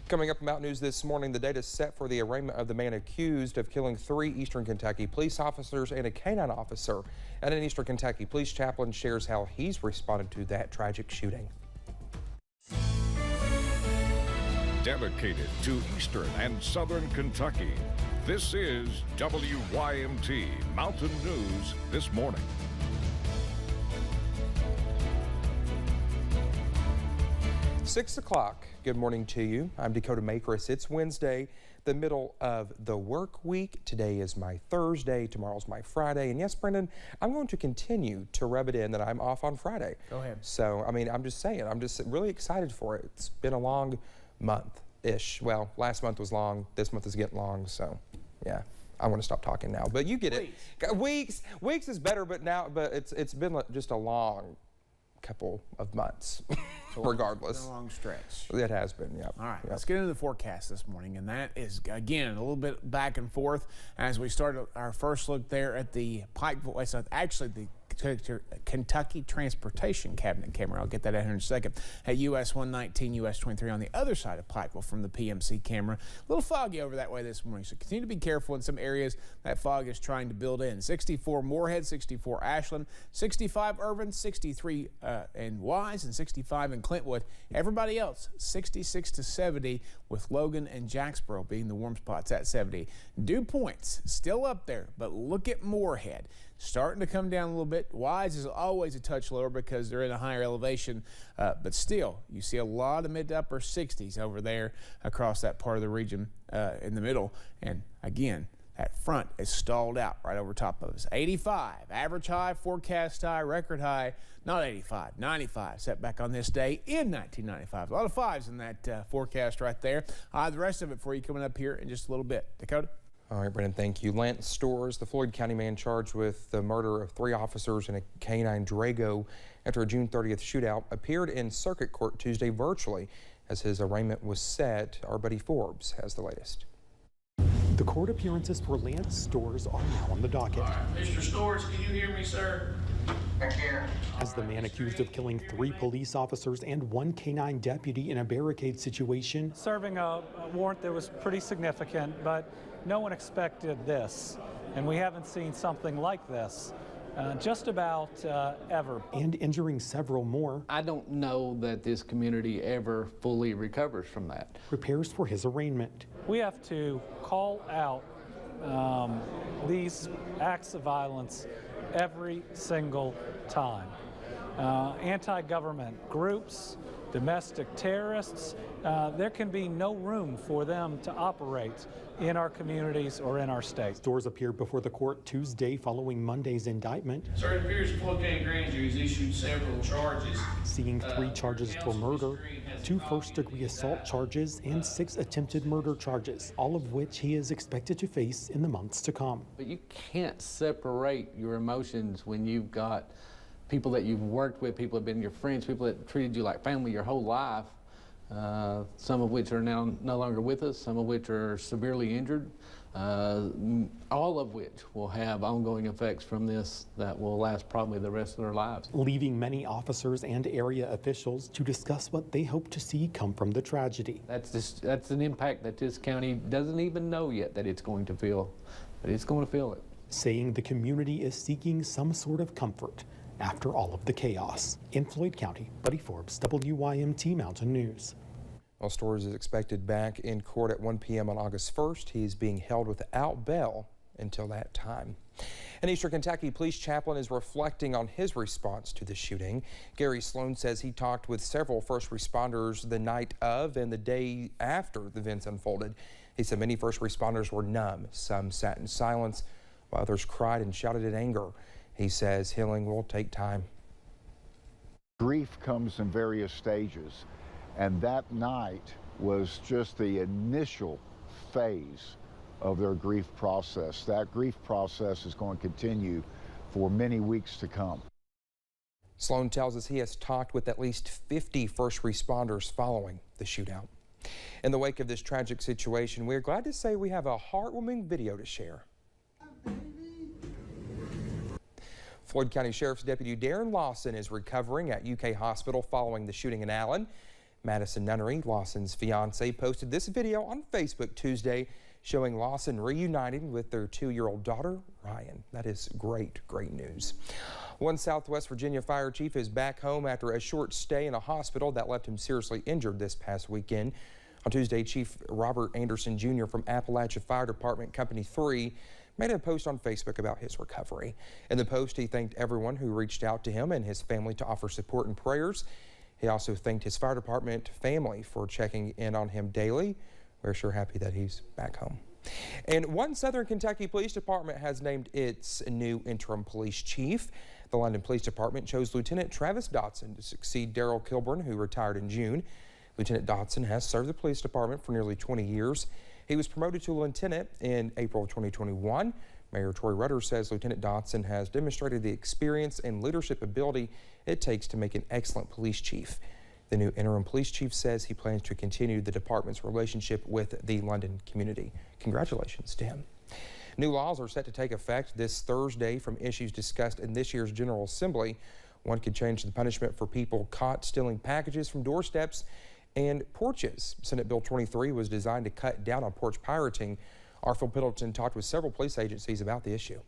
Coming up about news this morning, the date is set for the arraignment of the man accused of killing 3 Eastern Kentucky police officers and a canine officer. And an Eastern Kentucky police chaplain shares how he's responded to that tragic shooting. Dedicated to Eastern and Southern Kentucky, this is WYMT Mountain News this morning. Six o'clock. Good morning to you. I'm Dakota Makris. It's Wednesday, the middle of the work week. Today is my Thursday. Tomorrow's my Friday. And yes, Brendan, I'm going to continue to rub it in that I'm off on Friday. Go ahead. So, I mean, I'm just saying, I'm just really excited for it. It's been a long month-ish. Well, last month was long. This month is getting long. So, yeah. I want to stop talking now, but you get it. Weeks is better, but it's been just a long couple of months, regardless. It's been a long stretch. It has been, yeah. All right, let's get into the forecast this morning, and that is, again, a little bit back and forth as we start our first look there at the Pikeville, actually the Kentucky Transportation Cabinet camera. I'll get that out here in a second. At US 119, US 23 on the other side of Pikeville from the PMC camera. A little foggy over that way this morning, so continue to be careful in some areas that fog is trying to build in. 64 Moorhead, 64 Ashland, 65 Irvin, 63 in Wise, and 65 in Clintwood. Everybody else, 66 to 70 with Logan and Jacksboro being the warm spots at 70. Dew points still up there, but look at Moorhead. Starting to come down a little bit. Wise is always a touch lower because they're in a higher elevation, but still, you see a lot of mid to upper 60s over there across that part of the region in the middle. And again, that front is stalled out right over top of us. 85, average high, forecast high, record high, not 85, 95, set back on this day in 1995. A lot of fives in that forecast right there. The rest of it for you coming up here in just a little bit. Dakota? All right, Brendan, thank you. Lance Storrs, the Floyd County man charged with the murder of 3 officers and a canine Drago after a June 30th shootout, appeared in circuit court Tuesday virtually as his arraignment was set. Our buddy Forbes has the latest. The court appearances for Lance Storrs are now on the docket. All right, Mr. Storrs, can you hear me, sir? I can. As the man accused of killing 3 police officers and 1 canine deputy in a barricade situation. Serving a warrant that was pretty significant, but no one expected this, and we haven't seen something like this just about ever. And injuring several more. I don't know that this community ever fully recovers from that. Prepares for his arraignment. We have to call out these acts of violence every single time. Anti-government groups, domestic terrorists, there can be no room for them to operate in our communities or in our state. Storrs appeared before the court Tuesday following Monday's indictment. Sir, it appears the Floyd County Grand Jury has issued several charges. Seeing 3 charges for murder, 2 first-degree assault charges, and 6 attempted murder charges, all of which he is expected to face in the months to come. But you can't separate your emotions when you've got people that you've worked with, people that have been your friends, people that treated you like family your whole life, some of which are now no longer with us, some of which are severely injured, all of which will have ongoing effects from this that will last probably the rest of their lives. Leaving many officers and area officials to discuss what they hope to see come from the tragedy. That's an impact that this county doesn't even know yet that it's going to feel, but it's going to feel it. Saying the community is seeking some sort of comfort after all of the chaos. In Floyd County, Buddy Forbes, WYMT Mountain News. Well, Storrs is expected back in court at 1 p.m. on August 1st. He is being held without bail until that time. An Eastern Kentucky police chaplain is reflecting on his response to the shooting. Gary Sloan says he talked with several first responders the night of and the day after the events unfolded. He said many first responders were numb. Some sat in silence while others cried and shouted in anger. He says healing will take time. Grief comes in various stages, and that night was just the initial phase of their grief process. That grief process is going to continue for many weeks to come. Sloan tells us he has talked with at least 50 first responders following the shootout. In the wake of this tragic situation, we're glad to say we have a heartwarming video to share. Floyd County Sheriff's Deputy Darren Lawson is recovering at UK Hospital following the shooting in Allen. Madison Nunnery, Lawson's fiance, posted this video on Facebook Tuesday showing Lawson reuniting with their 2-year-old daughter, Ryan. That is great news. One Southwest Virginia fire chief is back home after a short stay in a hospital that left him seriously injured this past weekend. On Tuesday, Chief Robert Anderson Jr. from Appalachia Fire Department Company 3 made a post on Facebook about his recovery. In the post, he thanked everyone who reached out to him and his family to offer support and prayers. He also thanked his fire department family for checking in on him daily. We're sure happy that he's back home. And one Southern Kentucky Police Department has named its new interim police chief. The London Police Department chose Lieutenant Travis Dotson to succeed Daryl Kilburn, who retired in June. Lieutenant Dotson has served the police department for nearly 20 years. He was promoted to lieutenant in April of 2021. Mayor Troy Rutter says Lieutenant Dotson has demonstrated the experience and leadership ability it takes to make an excellent police chief. The new interim police chief says he plans to continue the department's relationship with the London community. Congratulations to him. New laws are set to take effect this Thursday from issues discussed in this year's General Assembly. One could change the punishment for people caught stealing packages from doorsteps and porches. Senate Bill 23 was designed to cut down on porch pirating. Our Phil Piddleton talked with several police agencies about the issue.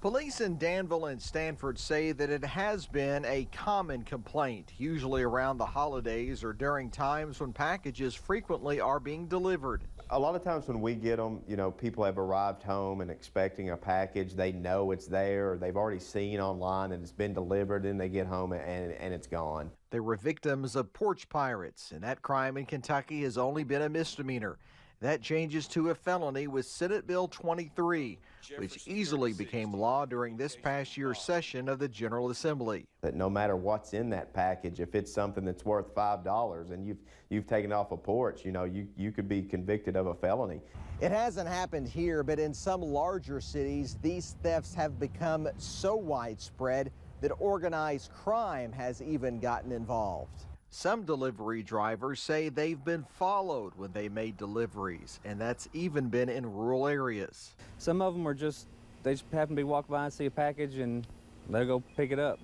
Police in Danville and Stanford say that it has been a common complaint, usually around the holidays or during times when packages frequently are being delivered. A lot of times when we get them, you know, people have arrived home and expecting a package. They know it's there, or they've already seen online that it's been delivered, and they get home and it's gone. They were victims of porch pirates, and that crime in Kentucky has only been a misdemeanor. That changes to a felony with Senate Bill 23, which easily became law during this past year's session of the General Assembly. That no matter what's in that package, if it's something that's worth $5 and you've taken off a porch, you know, you could be convicted of a felony. It hasn't happened here, but in some larger cities, these thefts have become so widespread that organized crime has even gotten involved. Some delivery drivers say they've been followed when they made deliveries, and that's even been in rural areas. Some of them are they just happen to be walking by and see a package and they'll go pick it up.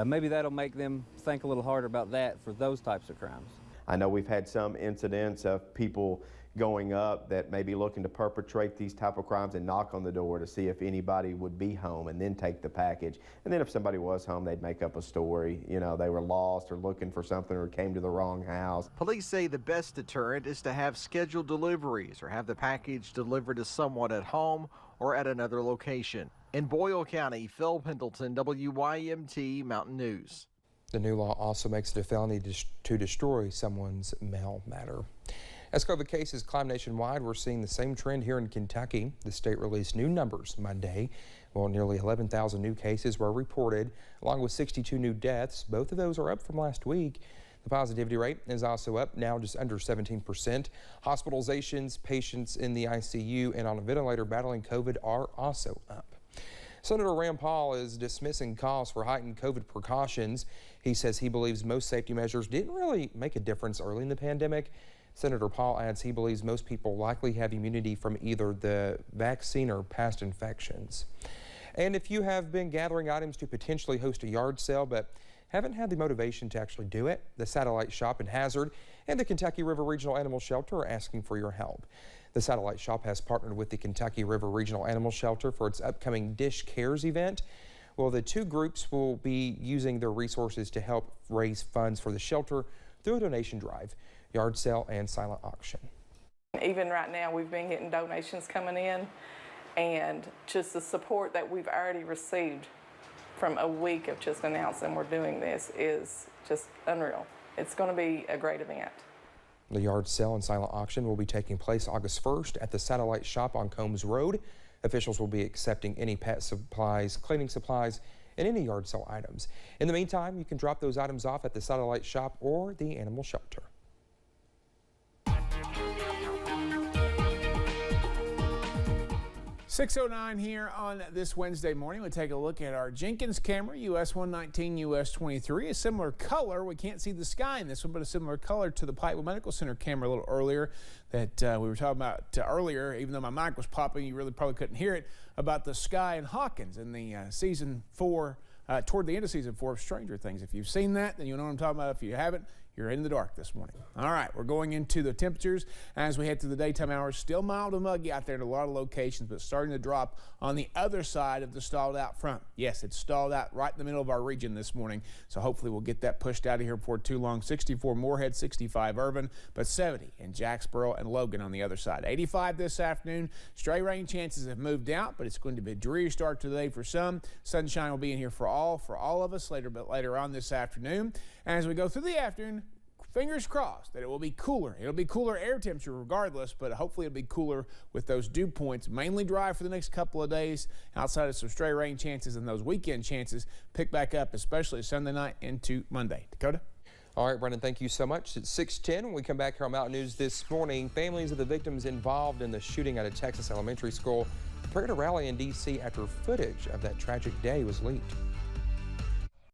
Maybe that'll make them think a little harder about that for those types of crimes. I know we've had some incidents of people going up that may be looking to perpetrate these type of crimes and knock on the door to see if anybody would be home and then take the package. And then if somebody was home, they'd make up a story. You know, they were lost or looking for something or came to the wrong house. Police say the best deterrent is to have scheduled deliveries or have the package delivered to someone at home or at another location. In Boyle County, Phil Pendleton, WYMT Mountain News. The new law also makes it a felony to destroy someone's mail matter. As COVID cases climb nationwide, we're seeing the same trend here in Kentucky. The state released new numbers Monday. Well, nearly 11,000 new cases were reported, along with 62 new deaths. Both of those are up from last week. The positivity rate is also up, now just under 17%. Hospitalizations, patients in the ICU and on a ventilator battling COVID are also up. Senator Rand Paul is dismissing calls for heightened COVID precautions. He says he believes most safety measures didn't really make a difference early in the pandemic. Senator Paul adds he believes most people likely have immunity from either the vaccine or past infections. And if you have been gathering items to potentially host a yard sale but haven't had the motivation to actually do it, the Satellite Shop in Hazard and the Kentucky River Regional Animal Shelter are asking for your help. The Satellite Shop has partnered with the Kentucky River Regional Animal Shelter for its upcoming Dish Cares event. Well, the two groups will be using their resources to help raise funds for the shelter through a donation drive, yard sale, and silent auction. Even right now, we've been getting donations coming in, and just the support that we've already received from a week of just announcing we're doing this is just unreal. It's going to be a great event. The yard sale and silent auction will be taking place August 1st at the Satellite Shop on Combs Road. Officials will be accepting any pet supplies, cleaning supplies, and any yard sale items. In the meantime, you can drop those items off at the Satellite Shop or the animal shelter. 6:09 here on this Wednesday morning. We'll take a look at our Jenkins camera, US 119, US 23. A similar color. We can't see the sky in this one, but a similar color to the Pikeville Medical Center camera a little earlier that we were talking about earlier. Even though my mic was popping, you really probably couldn't hear it, about the sky in Hawkins in the season 4, toward the end of season 4 of Stranger Things. If you've seen that, then you know what I'm talking about. If you haven't, You're in the dark this morning. All right, we're going into the temperatures as we head through the daytime hours. Still mild and muggy out there in a lot of locations, but starting to drop on the other side of the stalled out front. Yes, it's stalled out right in the middle of our region this morning, so hopefully we'll get that pushed out of here before too long. 64 Moorhead, 65 Irvin, but 70 in Jacksboro and Logan on the other side. 85 this afternoon. Stray rain chances have moved out, but it's going to be a dreary start to the day for some. Sunshine will be in here for all of us later on this afternoon. As we go through the afternoon, fingers crossed that it will be cooler. It'll be cooler air temperature regardless, but hopefully it'll be cooler with those dew points. Mainly dry for the next couple of days outside of some stray rain chances, and those weekend chances pick back up, especially Sunday night into Monday. Dakota? All right, Brendan, thank you so much. It's 6:10. When we come back here on Mountain News this morning, families of the victims involved in the shooting at a Texas elementary school prepared to rally in D.C. after footage of that tragic day was leaked.